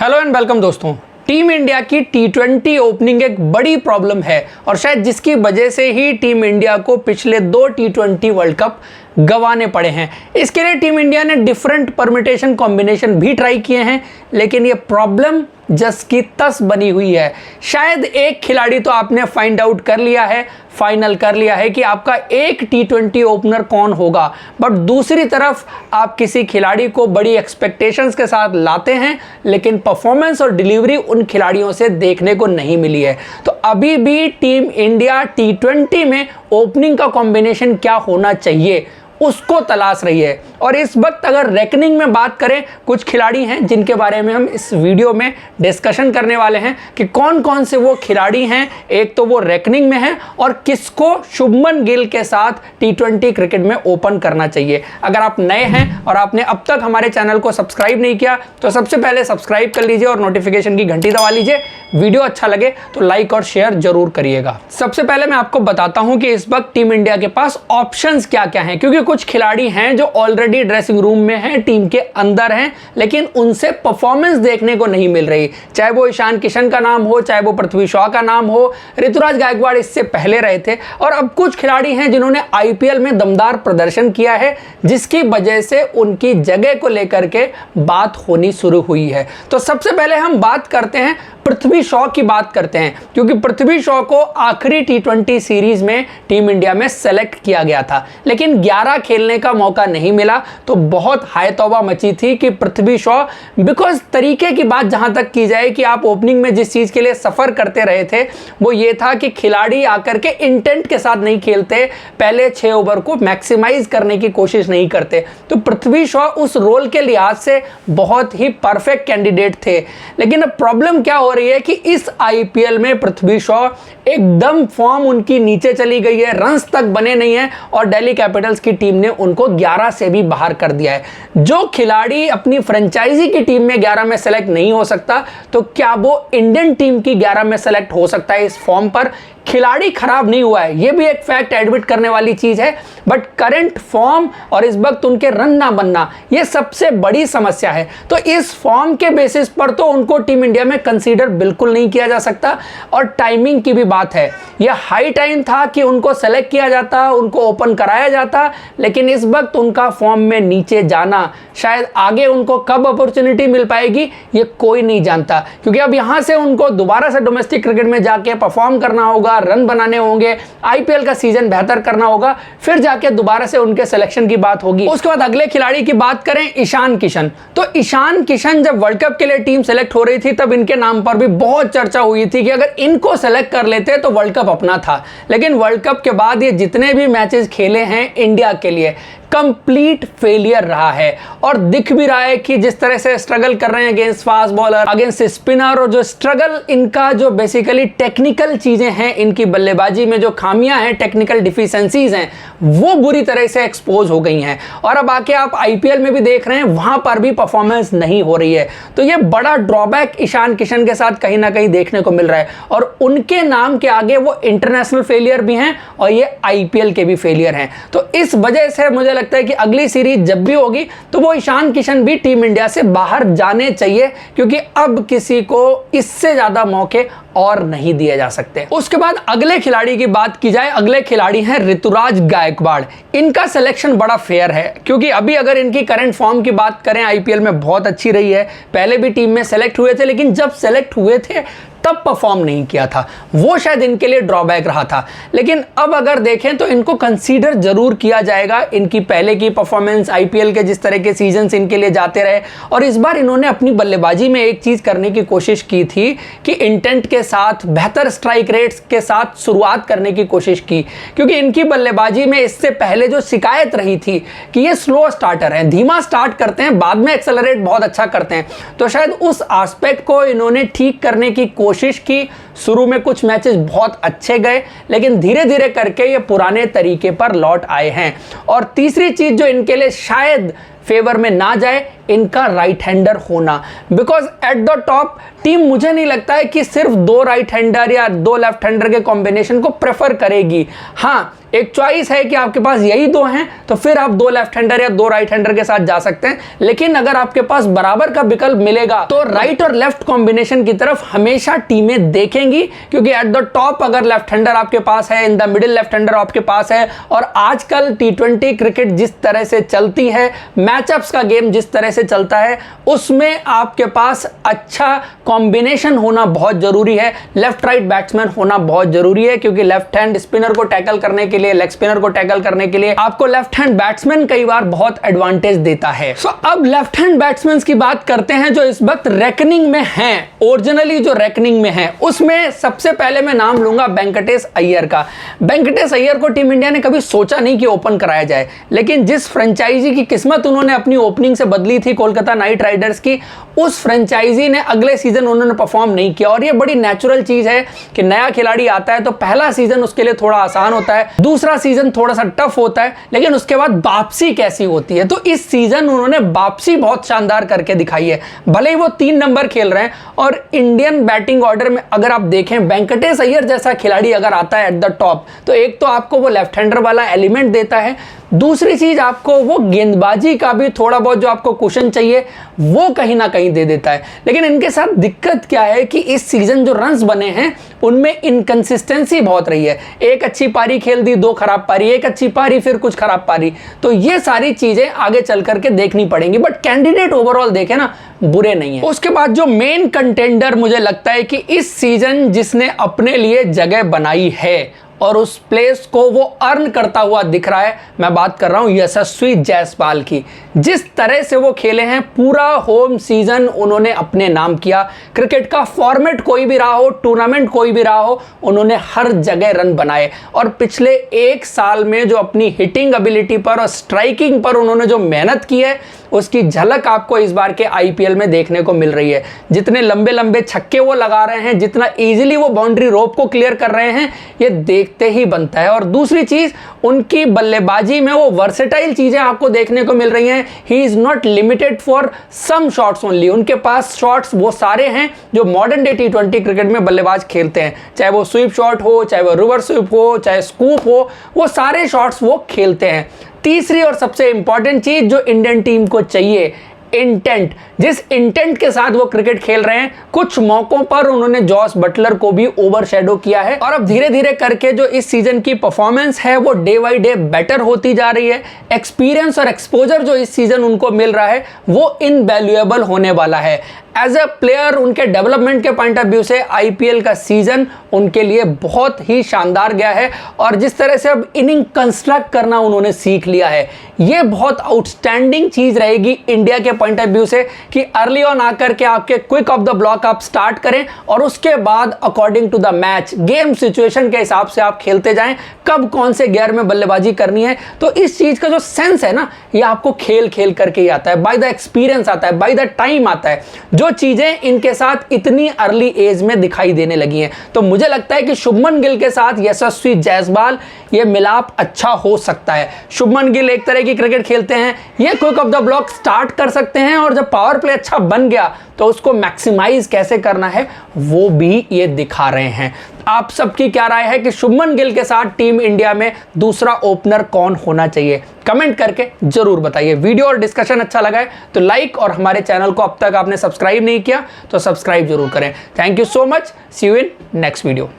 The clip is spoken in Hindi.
हेलो एंड वेलकम दोस्तों। टीम इंडिया की टी20 ओपनिंग एक बड़ी प्रॉब्लम है और शायद जिसकी वजह से ही टीम इंडिया को पिछले 2 टी20 वर्ल्ड कप गंवाने पड़े हैं। इसके लिए टीम इंडिया ने डिफरेंट परम्यूटेशन कॉम्बिनेशन भी ट्राई किए हैं, लेकिन ये प्रॉब्लम जस की तस बनी हुई है। शायद एक खिलाड़ी तो आपने फाइंड आउट कर लिया है, फाइनल कर लिया है कि आपका एक टी20 ओपनर कौन होगा, बट दूसरी तरफ आप किसी खिलाड़ी को बड़ी एक्सपेक्टेशंस के साथ लाते हैं, लेकिन परफॉर्मेंस और डिलीवरी उन खिलाड़ियों से देखने को नहीं मिली है। तो अभी भी टीम इंडिया टी20 में ओपनिंग का कॉम्बिनेशन क्या होना चाहिए उसको तलाश रही है। और इस वक्त अगर रेकनिंग में बात करें, कुछ खिलाड़ी हैं जिनके बारे में हम इस वीडियो में डिस्कशन करने वाले हैं कि कौन कौन से वो खिलाड़ी हैं, एक तो वो रेकनिंग में हैं और किसको शुभमन गिल के साथ टी20 क्रिकेट में ओपन करना चाहिए। अगर आप नए हैं और आपने अब तक हमारे चैनल को सब्सक्राइब नहीं किया तो सबसे पहले सब्सक्राइब कर लीजिए और नोटिफिकेशन की घंटी दबा लीजिए। वीडियो अच्छा लगे तो लाइक और शेयर जरूर करिएगा। सबसे पहले मैं आपको बताता हूं कि इस वक्त टीम इंडिया के पास ऑप्शंस क्या क्या हैं, क्योंकि कुछ खिलाड़ी हैं जो ऑलरेडी ड्रेसिंग रूम में हैं, टीम के अंदर हैं, लेकिन उनसे परफॉर्मेंस देखने को नहीं मिल रही। चाहे वो ईशान किशन का नाम हो, चाहे वो पृथ्वी शॉ का नाम हो, ऋतुराज गायकवाड़ इससे पहले रहे थे, और अब कुछ खिलाड़ी हैं जिन्होंने आईपीएल में दमदार प्रदर्शन किया है, जिसकी वजह से उनकी जगह को लेकर के बात होनी शुरू हुई है। तो सबसे पहले हम बात करते हैं पृथ्वी शॉ की बात करते हैं, क्योंकि पृथ्वी शॉ को आखिरी टी20 सीरीज में टीम इंडिया में सेलेक्ट किया गया था, लेकिन 11 खेलने का मौका नहीं मिला। तो बहुत हाय तौबा मची थी कि पृथ्वी शॉ, बिकॉज तरीके की बात जहां तक की जाए कि आप ओपनिंग में जिस चीज के लिए सफर करते रहे थे वो ये था कि खिलाड़ी आकर के इंटेंट के साथ नहीं खेलते, पहले 6 ओवर को मैक्सिमाइज करने की कोशिश नहीं करते। तो पृथ्वी शॉ उस रोल के लिहाज से बहुत ही परफेक्ट कैंडिडेट थे। लेकिन अब प्रॉब्लम क्या हो रही है कि इस आईपीएल में पृथ्वी शॉ एकदम फॉर्म उनकी नीचे चली गई है, रन्स तक बने नहीं है और दिल्ली कैपिटल्स की टीम ने उनको 11 से भी बाहर कर दिया है। जो खिलाड़ी अपनी फ्रेंचाइजी की टीम में 11 में सेलेक्ट नहीं हो सकता, तो क्या वो इंडियन टीम की 11 में सेलेक्ट हो सकता है? इस फॉर्म पर खिलाड़ी खराब नहीं हुआ है, ये भी एक फैक्ट एडमिट करने वाली चीज है, बट करंट फॉर्म और इस वक्त उनके रन ना बनना ये सबसे बड़ी समस्या है। तो इस फॉर्म के बेसिस पर तो उनको टीम इंडिया में कंसीडर बिल्कुल नहीं किया जा सकता। और टाइमिंग की भी बात है, यह हाई टाइम था कि उनको सेलेक्ट किया जाता, उनको ओपन कराया जाता, लेकिन इस वक्त उनका फॉर्म में नीचे जाना, शायद आगे उनको कब अपॉर्चुनिटी मिल पाएगी ये कोई नहीं जानता, क्योंकि अब यहां से उनको दोबारा से डोमेस्टिक क्रिकेट में जाके परफॉर्म करना होगा, रन बनाने होंगे, आईपीएल का सीजन बेहतर करना होगा, फिर जाके दोबारा से उनके सिलेक्शन की बात होगी। उसके बाद अगले खिलाड़ी की बात करें, ईशान किशन। तो ईशान किशन जब वर्ल्ड कप के लिए टीम सेलेक्ट हो रही थी तब इनके नाम पर भी बहुत चर्चा हुई थी कि अगर इनको सेलेक्ट कर लेते तो वर्ल्ड कप अपना था। लेकिन वर्ल्ड कप के बाद ये जितने भी मैचेस खेले हैं इंडिया के लिए कंप्लीट फेलियर रहा है, और दिख भी रहा है कि जिस तरह से स्ट्रगल कर रहे हैं against fast bowler, against spinner, और जो स्ट्रगल इनका जो बेसिकली टेक्निकल चीजें हैं, इनकी बल्लेबाजी में जो खामियां हैं, टेक्निकल डिफिशिएंसीज हैं, वो बुरी तरह से एक्सपोज हो गई हैं। और अब आके आप आईपीएल में भी देख रहे हैं, वहां पर भी परफॉर्मेंस नहीं हो रही है। तो ये बड़ा ड्रॉबैक ईशान किशन के साथ कहीं ना कहीं देखने को मिल रहा है, और उनके नाम के आगे वो इंटरनेशनल फेलियर भी हैं और ये आईपीएल के भी फेलियर हैं। तो इस वजह से मुझे लगता है कि अगली सीरीज जब भी होगी तो वो ईशान किशन भी टीम इंडिया से बाहर जाने चाहिए, क्योंकि अब किसी को इससे ज्यादा मौके और नहीं दिए जा सकते। उसके बाद अगले खिलाड़ी की बात की जाए, अगले खिलाड़ी हैं ऋतुराज गायकवाड़। इनका सिलेक्शन बड़ा फेयर है, क्योंकि अभी अगर इनकी करंट फॉर्म की बात करें, आईपीएल में बहुत अच्छी रही है, पहले भी टीम में सेलेक्ट हुए थे, लेकिन जब सेलेक्ट हुए थे तब परफॉर्म नहीं किया था, वो शायद इनके लिए ड्रॉबैक रहा था। लेकिन अब अगर देखें तो इनको कंसीडर जरूर किया जाएगा, इनकी पहले की परफॉर्मेंस, आईपीएल के जिस तरह के सीजन्स इनके लिए जाते रहे, और इस बार इन्होंने अपनी बल्लेबाजी में एक चीज करने की कोशिश की थी कि इंटेंट के साथ, बेहतर स्ट्राइक रेट्स के साथ शुरुआत करने की कोशिश की, क्योंकि इनकी बल्लेबाजी में इससे पहले जो शिकायत रही थी कि ये स्लो स्टार्टर हैं, धीमा स्टार्ट करते हैं, बाद में एक्सेलरेट बहुत अच्छा करते हैं। तो शायद उस एस्पेक्ट को इन्होंने ठीक करने की कोशिश की, शुरू में कुछ मैचेस बहुत अच्छे गए, लेकिन धीरे धीरे करके ये पुराने तरीके पर लौट आए हैं। और तीसरी चीज जो इनके लिए शायद फेवर में ना जाए, इनका राइट हैंडर होना, because at the top team मुझे नहीं लगता है कि सिर्फ 2 राइट हैंडर या 2 लेफ्ट हैंडर के कॉम्बिनेशन को प्रेफर करेगी। हाँ, एक चॉइस है कि आपके पास यही 2 हैं तो फिर आप 2 लेफ्ट हैंडर या 2 राइट हैंडर के साथ जा सकते हैं, लेकिन अगर आपके पास बराबर का विकल्प मिलेगा तो राइट और लेफ्ट कॉम्बिनेशन की तरफ हमेशा टीमें देखेंगी, क्योंकि एट द टॉप अगर लेफ्ट हैंडर आपके पास है, in the middle left hander आपके पास है, और आजकल T20 क्रिकेट जिस तरह से चलती है, मैचअप्स का गेम जिस तरह से चलता है, उसमें आपके पास अच्छा कॉम्बिनेशन होना बहुत जरूरी है, लेफ्ट राइट बैट्समैन होना बहुत जरूरी है, क्योंकि लेफ्ट हैंड स्पिनर को टैकल करने के लिए, लेग स्पिनर को टैकल करने के लिए आपको लेफ्ट हैंड बैट्समैन कई बार बहुत एडवांटेज देता है। सो अब लेफ्ट हैंड बैट्समैन की बात करते हैं जो इस वक्त रैंकिंग में हैं, ओरिजिनली जो रैंकिंग में है उसमें सबसे पहले मैं नाम लूंगा वेंकटेश अय्यर का। वेंकटेश अय्यर को टीम इंडिया ने कभी सोचा नहीं कि ओपन कराया जाए, लेकिन जिस फ्रेंचाइजी की किस्मत उन्होंने अपनी ओपनिंग से बदली थी, कोलकाता नाइट राइडर्स की, उस फ्रेंचाइजी ने अगले सीजन उन्होंने परफॉर्म नहीं किया। और ये बड़ी नेचुरल चीज है कि नया खिलाड़ी आता है तो पहला सीजन उसके लिए थोड़ा आसान होता है, दूसरा सीजन थोड़ा सा टफ होता है, लेकिन उसके बाद वापसी कैसी होती है। तो इस सीजन उन्होंने वापसी बहुत शानदार करके दिखाई है, भले ही वो 3 नंबर खेल रहे हैं। और इंडियन बैटिंग ऑर्डर में अगर आप देखें, वेंकटेश अय्यर जैसा खिलाड़ी अगर आता है एट द टॉप, तो एक तो आपको वो लेफ्ट हैंडर वाला एलिमेंट देता है, दूसरी चीज आपको वो गेंदबाजी का भी थोड़ा बहुत जो आपको कुशन चाहिए वो कहीं ना कहीं दे देता है। लेकिन इनके साथ दिक्कत क्या है कि इस सीजन जो रन्स बने हैं उनमें इनकंसिस्टेंसी बहुत रही है। एक अच्छी पारी खेल दी, 2 खराब पारी, एक अच्छी पारी फिर कुछ खराब पारी, तो ये सारी चीजें आगे चल करके देखनी पड़ेंगी। बट कैंडिडेट ओवरऑल देखे ना, बुरे नहीं है। उसके बाद जो मेन कंटेंडर मुझे लगता है कि इस सीजन जिसने अपने लिए जगह बनाई है और उस प्लेस को वो अर्न करता हुआ दिख रहा है, मैं बात कर रहा हूं यशस्वी जायसवाल की। जिस तरह से वो खेले हैं, पूरा होम सीजन उन्होंने अपने नाम किया। क्रिकेट का फॉर्मेट कोई भी रहा हो, टूर्नामेंट कोई भी रहा हो, उन्होंने हर जगह रन बनाए। और पिछले 1 साल में जो अपनी हिटिंग एबिलिटी पर और स्ट्राइकिंग पर उन्होंने जो मेहनत की है, उसकी झलक आपको इस बार के आईपीएल में देखने को मिल रही है। जितने लंबे लंबे छक्के वो लगा रहे हैं, जितना इजीली वो बाउंड्री रोप को क्लियर कर रहे हैं, ये देखते ही बनता है। और दूसरी चीज, उनकी बल्लेबाजी में वो वर्सेटाइल चीजें आपको देखने को मिल रही हैं। He is not limited for some shots only, उनके पास शॉट्स वो सारे हैं जो मॉडर्न डे T20 क्रिकेट में बल्लेबाज खेलते हैं, चाहे वो स्वीप शॉट हो, चाहे वो रिवर्स स्वीप हो, चाहे स्कूप हो, वो सारे शॉट्स वो खेलते हैं। तीसरी और सबसे इंपॉर्टेंट चीज जो इंडियन टीम को चाहिए, इंटेंट। जिस इंटेंट के साथ वो क्रिकेट खेल रहे हैं, कुछ मौकों पर उन्होंने जॉस बटलर को भी ओवरशैडो किया है। और अब धीरे धीरे करके जो इस सीजन की परफॉर्मेंस है वो डे बाई डे बेटर होती जा रही है। एक्सपीरियंस और एक्सपोजर जो इस सीजन उनको मिल रहा है वो इनवैल्यूएबल होने वाला है। एज ए प्लेयर, उनके डेवलपमेंट के पॉइंट ऑफ व्यू से आईपीएल का सीजन उनके लिए बहुत ही शानदार गया है। और जिस तरह से अब इनिंग कंस्ट्रक्ट करना उन्होंने सीख लिया है, ये बहुत आउटस्टैंडिंग चीज रहेगी इंडिया के पॉइंट ऑफ व्यू से, कि अर्ली ऑन आकर के आपके क्विक ऑफ द ब्लॉक आप स्टार्ट करें और उसके बाद according to the match, game situation के हिसाब से आप खेलते जाएं, कब कौन से गियर में बल्लेबाजी करनी है। तो इस चीज का जो सेंस है ना, ये आपको खेल खेल करके ही आता है, बाय द एक्सपीरियंस आता है, बाय द टाइम आता है, जो चीजें इनके साथ इतनी अर्ली एज में दिखाई देने लगी हैं। तो मुझे लगता है कि शुभमन गिल के साथ यशस्वी जायसवाल, ये मिलाप अच्छा हो सकता है। शुभमन गिल एक तरह की क्रिकेट खेलते हैं, ये quick off the block start कर सकते हैं, और जब पावर प्ले अच्छा बन गया तो उसको मैक्सिमाइज कैसे करना है वो भी ये दिखा रहे हैं। आप सबकी क्या राय है कि शुभमन गिल के साथ टीम इंडिया में दूसरा ओपनर कौन होना चाहिए? कमेंट करके जरूर बताइए। वीडियो और डिस्कशन अच्छा लगा है तो लाइक, और हमारे चैनल को अब तक आपने सब्सक्राइब नहीं किया तो सब्सक्राइब जरूर करें। Thank you so much, see you in next video.